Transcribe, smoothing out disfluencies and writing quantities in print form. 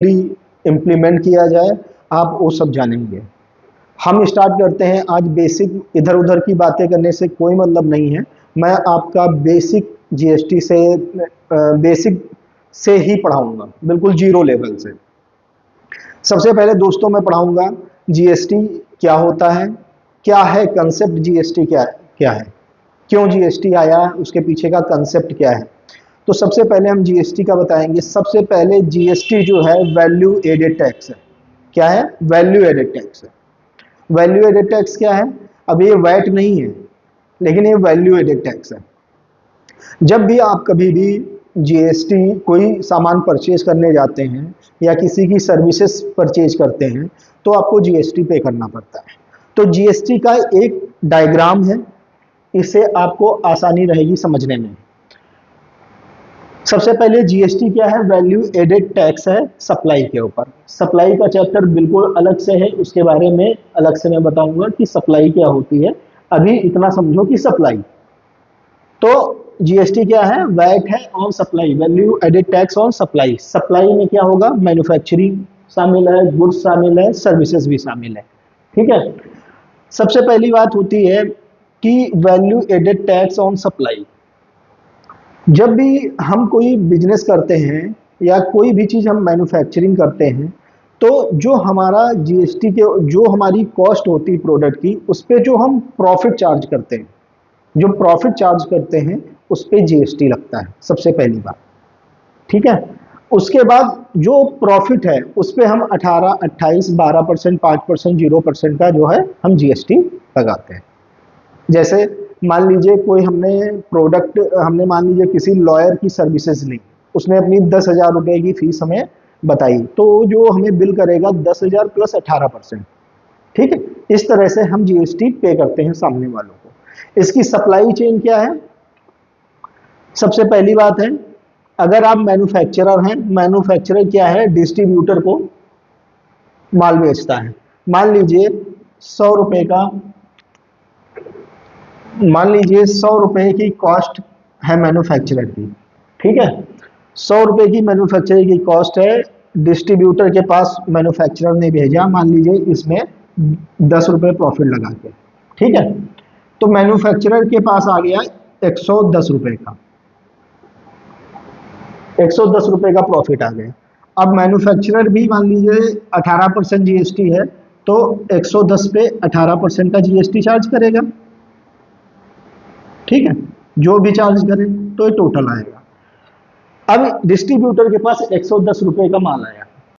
Implement किया जाए, आप वो सब जानेंगे। हम स्टार्ट करते हैं आज बेसिक। इधर उधर की बातें करने से कोई मतलब नहीं है। मैं आपका बेसिक जीएसटी से बेसिक से ही पढ़ाऊंगा, बिल्कुल जीरो लेवल से। सबसे पहले दोस्तों मैं पढ़ाऊंगा जीएसटी क्या होता है, क्या है कंसेप्ट जीएसटी, क्या है, क्यों जीएसटी आया, उसके पीछे का कंसेप्ट क्या है। तो सबसे पहले हम जीएसटी का बताएंगे। सबसे पहले जीएसटी जो है वैल्यू एडेड टैक्स है। क्या है? वैल्यू एडेड टैक्स है। वैल्यू एडेड टैक्स क्या है? अब ये वैट नहीं है, लेकिन ये वैल्यू एडेड टैक्स है। जब भी आप कभी भी जीएसटी कोई सामान परचेज करने जाते हैं या किसी की सर्विसेज परचेज करते हैं तो आपको जीएसटी पे करना पड़ता है। तो जीएसटी का एक डायग्राम है, इससे आपको आसानी रहेगी समझने में। सबसे पहले जीएसटी क्या है? वैल्यू एडेड टैक्स है सप्लाई के ऊपर। सप्लाई का चैप्टर बिल्कुल अलग से है, उसके बारे में अलग से मैं बताऊंगा कि सप्लाई क्या होती है। अभी इतना समझो कि सप्लाई। तो जीएसटी क्या है? वैट है on supply, value added tax on supply. Supply में क्या होगा? मैन्युफैक्चरिंग शामिल है, गुड्स शामिल है, सर्विसेज भी शामिल है। ठीक है। सबसे पहली बात होती है कि value added tax on supply. जब भी हम कोई बिजनेस करते हैं या कोई भी चीज़ हम मैन्युफैक्चरिंग करते हैं तो जो हमारा जीएसटी के जो हमारी कॉस्ट होती है प्रोडक्ट की, उस पर जो हम प्रॉफिट चार्ज करते हैं, जो प्रॉफिट चार्ज करते हैं उस पर जीएसटी लगता है, सबसे पहली बात। ठीक है। उसके बाद जो प्रॉफिट है उस पर हम 18, 28, 12%, 5%, 0% का जो है हम जीएसटी लगाते हैं। जैसे मान लीजिए कोई हमने मान लीजिए किसी लॉयर की सर्विसेज ली, उसने अपनी 10,000 रुपए की फीस हमें बताई, तो जो हमें बिल करेगा 10,000 प्लस 18%। ठीक है। इस तरह से हम जीएसटी पे करते हैं सामने वालों को। इसकी सप्लाई चेन क्या है? सबसे पहली बात है, अगर आप मैन्युफैक्चरर हैं, मैन्युफैक्चरर क्या है? डिस्ट्रीब्यूटर को माल बेचता है। मान लीजिए 100 रुपए का, मान लीजिए 100 रुपए की कॉस्ट है मैन्युफैक्चरर की। ठीक है। 100 रुपए की मैन्युफैक्चरर की कॉस्ट है, डिस्ट्रीब्यूटर के पास मैन्युफैक्चरर ने भेजा, मान लीजिए इसमें 10 रुपए प्रॉफिट लगा के। ठीक है। तो मैन्युफैक्चरर के पास आ गया 110 रुपए का, 110 रुपए का प्रॉफिट आ गया। अब मैन्युफैक्चरर भी मान लीजिए 18% जीएसटी है, तो 110 पे 18% का जीएसटी चार्ज करेगा। ठीक है। जो भी चार्ज करे तो ये टोटल आएगा। अब डिस्ट्रीब्यूटर के पास 110 रुपए का माल आया,